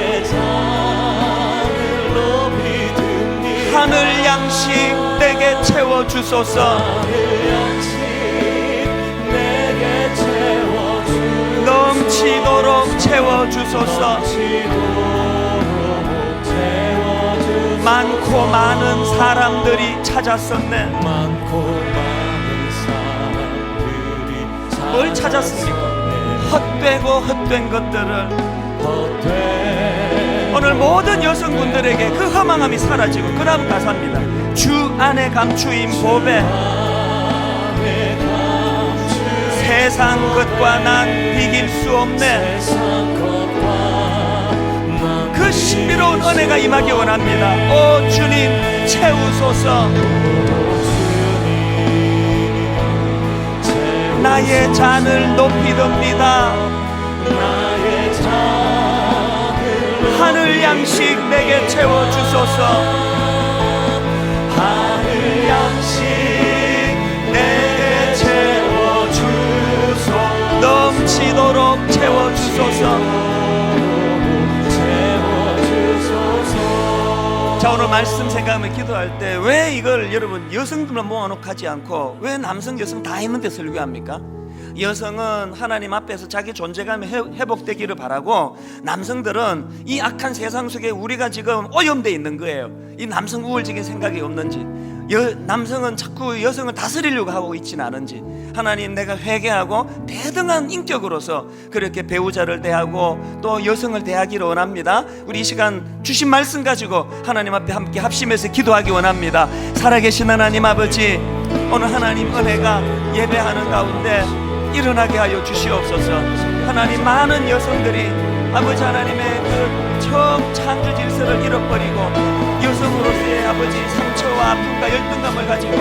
하늘 양식 내게 채워주소서. 넘치도록 채워주소서. 많고 많은 사람들이 찾았었네. 뭘 찾았습니까? 헛되고 헛된 것들을. 오늘 모든 여성분들에게 그 허망함이 사라지고 그 다음 가사입니다. 주 안에 감추인 보배 세상 것과 난 비길 수 없네. 그 신비로운 은혜가 임하기 원합니다. 오 주님 채우소서. 나의 잔을 높이 듭니다. 하늘 양식 내게 채워주소서. 하늘 양식 내게 채워주소서. 넘치도록 채워주소서. 자, 오늘 말씀 생각하면 기도할 때 왜 이걸 여러분 여성들만 모아놓고 하지 않고 왜 남성 여성 다 있는데 설교합니까? 여성은 하나님 앞에서 자기 존재감이 회복되기를 바라고, 남성들은 이 악한 세상 속에 우리가 지금 오염되어 있는 거예요. 이 남성 우월적인 생각이 없는지, 남성은 자꾸 여성을 다스리려고 하고 있지는 않은지, 하나님 내가 회개하고 대등한 인격으로서 그렇게 배우자를 대하고 또 여성을 대하기를 원합니다. 우리 이 시간 주신 말씀 가지고 하나님 앞에 함께 합심해서 기도하기 원합니다. 살아계신 하나님 아버지, 오늘 하나님 은혜가 예배하는 가운데 일어나게 하여 주시옵소서. 하나님, 많은 여성들이 아버지 하나님의 그 처음 창조 질서를 잃어버리고 여성으로서의 아버지 상처와 아픔과 열등감을 가지고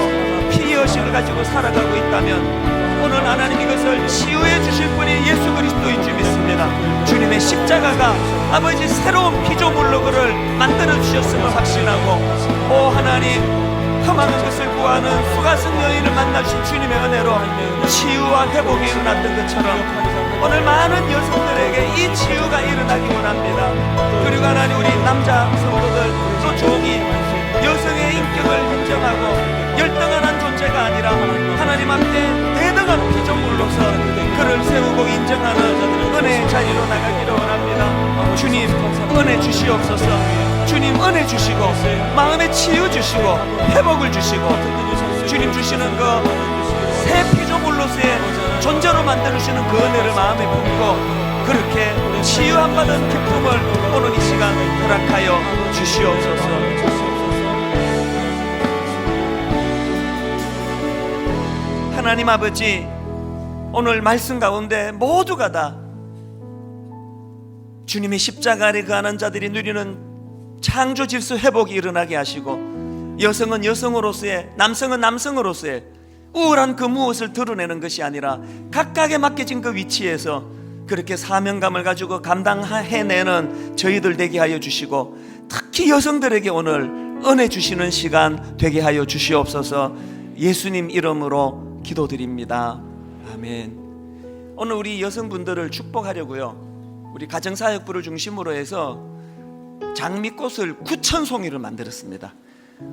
피의식을 가지고 살아가고 있다면 오늘 하나님 이것을 치유해 주실 분이 예수 그리스도인 줄 믿습니다. 주님의 십자가가 아버지 새로운 피조물로 그를 만들어 주셨음을 확신하고, 오 하나님, 험한 것을 구하는 수가성 여인을 만나신 주님의 은혜로 치유와 회복이 일어났던 것처럼 오늘 많은 여성들에게 이 치유가 일어나기 원합니다. 그리고 하나님, 우리 남자 성도들 또 종이 여성의 인격을 인정하고 열등한 한 존재가 아니라 하나님 앞에 대등한 피조물로서 그를 세우고 인정하는 은혜의 자리로 나가기를 원합니다. 주님 은혜 주시옵소서. 주님 은혜 주시고 마음에 치유 주시고 회복을 주시고, 주님 주시는 그 새 피조물로서의 존재로 만들어주시는 그 은혜를 마음에 품고 그렇게 치유한 받은 기쁨을 오늘 이 시간 허락하여 주시옵소서. 하나님 아버지, 오늘 말씀 가운데 모두가 다 주님의 십자가 아래 거하는 자들이 누리는 창조 질서 회복이 일어나게 하시고, 여성은 여성으로서의, 남성은 남성으로서의 우월한 그 무엇을 드러내는 것이 아니라 각각에 맡겨진 그 위치에서 그렇게 사명감을 가지고 감당해내는 저희들 되게 하여 주시고, 특히 여성들에게 오늘 은혜 주시는 시간 되게 하여 주시옵소서. 예수님 이름으로 기도드립니다. 아멘. 오늘 우리 여성분들을 축복하려고요, 우리 가정사역부를 중심으로 해서 장미꽃을 9,000송이를 만들었습니다.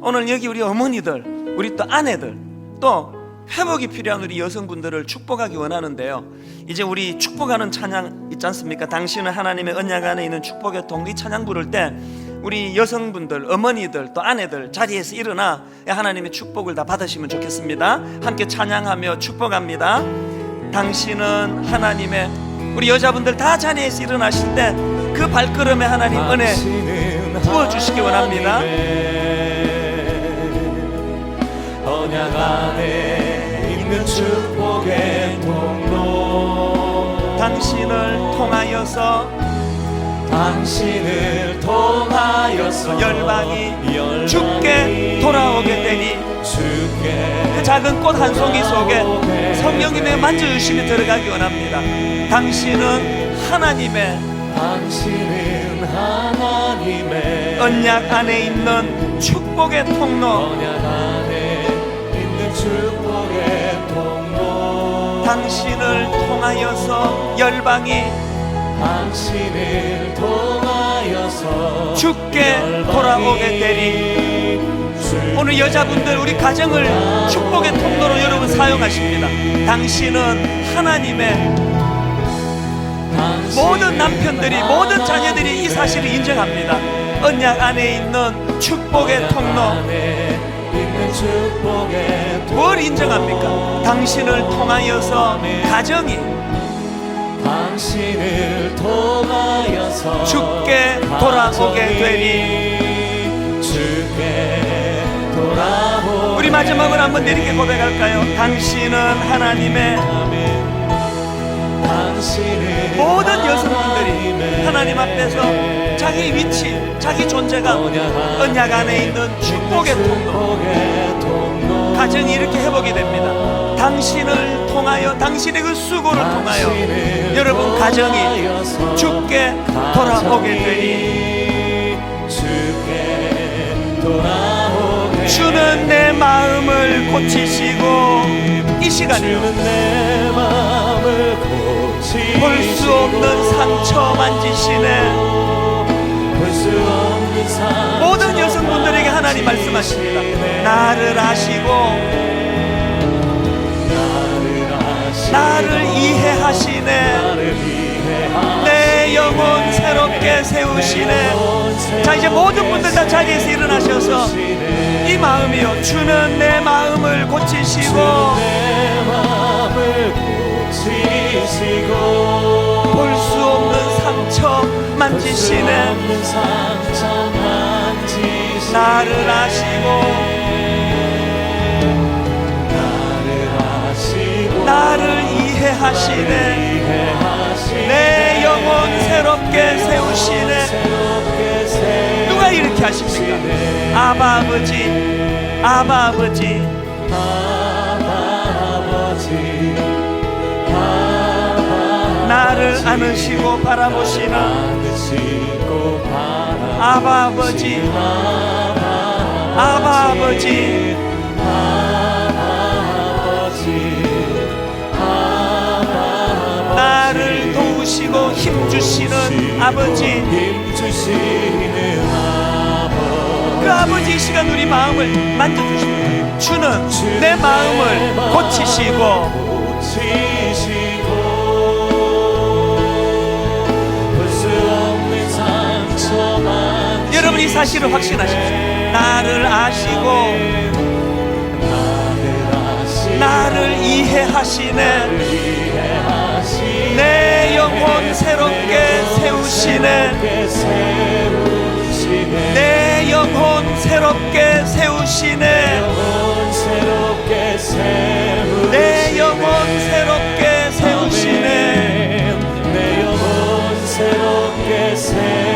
오늘 여기 우리 어머니들, 우리 또 아내들, 또 회복이 필요한 우리 여성분들을 축복하기 원하는데요, 이제 우리 축복하는 찬양 있지 않습니까? 당신은 하나님의 언약 안에 있는 축복의 통, 이 찬양 부를 때 우리 여성분들, 어머니들, 또 아내들 자리에서 일어나 하나님의 축복을 다 받으시면 좋겠습니다. 함께 찬양하며 축복합니다. 당신은 하나님의, 우리 여자분들 다 자리에서 일어나실 때 그 발걸음에 하나님 은혜 부어주시기 원합니다. 언약 안에 있는 축복의 통로, 당신을 통하여서 열방이 주께 돌아오게 되니, 그 작은 꽃 한 송이 속에 성령님의 만져주심이 들어가기 원합니다. 당신은 하나님의 언약 안에 있는 축복의 통로, 당신을 통하여서 열방이 주께 돌아오게 되리. 오늘 여자분들, 우리 가정을 축복의 통로로 여러분 사용하십니다. 당신은 하나님의, 모든 남편들이, 모든 자녀들이 이 사실을 인정합니다. 언약 안에 있는 축복의 통로. 뭘 인정합니까? 당신을 통하여서 가정이 당신을 통하여서 주께 돌아오게 되리. 주께 돌아오게. 우리 마지막으로 한번 이렇게 고백할까요? 당신은 하나님의 당신은 모든 여성분들이 하나님 앞에서 자기 위치, 자기 존재가 언약 안에 있는 축복의 통로, 가정이 이렇게 회복이 됩니다. 당신을 통하여, 당신의 그 수고를 통하여 여러분 가정이 주께 돌아오게 되니 주는 내 마음을 고치시고 이 시간이요 볼 수 없는 상처 만지시네. 모든 여성분들에게 하나님 말씀하십니다. 나를 아시고 나를 이해하시네. 내 영혼 새롭게 세우시네. 자, 이제 모든 분들 다 자리에서 일어나셔서 이 마음이요, 주는 내 마음을 고치시고 볼 수 없는 상처 만지시네. 나를 아시고 나를 이해하시네. 내 영혼 새롭게 세우시네. 누가 이렇게 하십니까? 아바 아버지, 아바 아버지, 나를 안으시고 바라보시는 아바 아버지, 아바 아버지, 나를 도우시고 힘주시는 아버지, 그 아버지 이 시간 우리 마음을 만져주십니다. 주는 내 마음을 고치시고 여러분 이 사실을 확신하십시오. 나를 아시고 나를 이해하시네. 내 영혼 새롭게 세우시네. 내 영혼 새롭게 세우시네. 내 영혼 새롭게 세우시네. 내 영혼 새롭게 세우시네.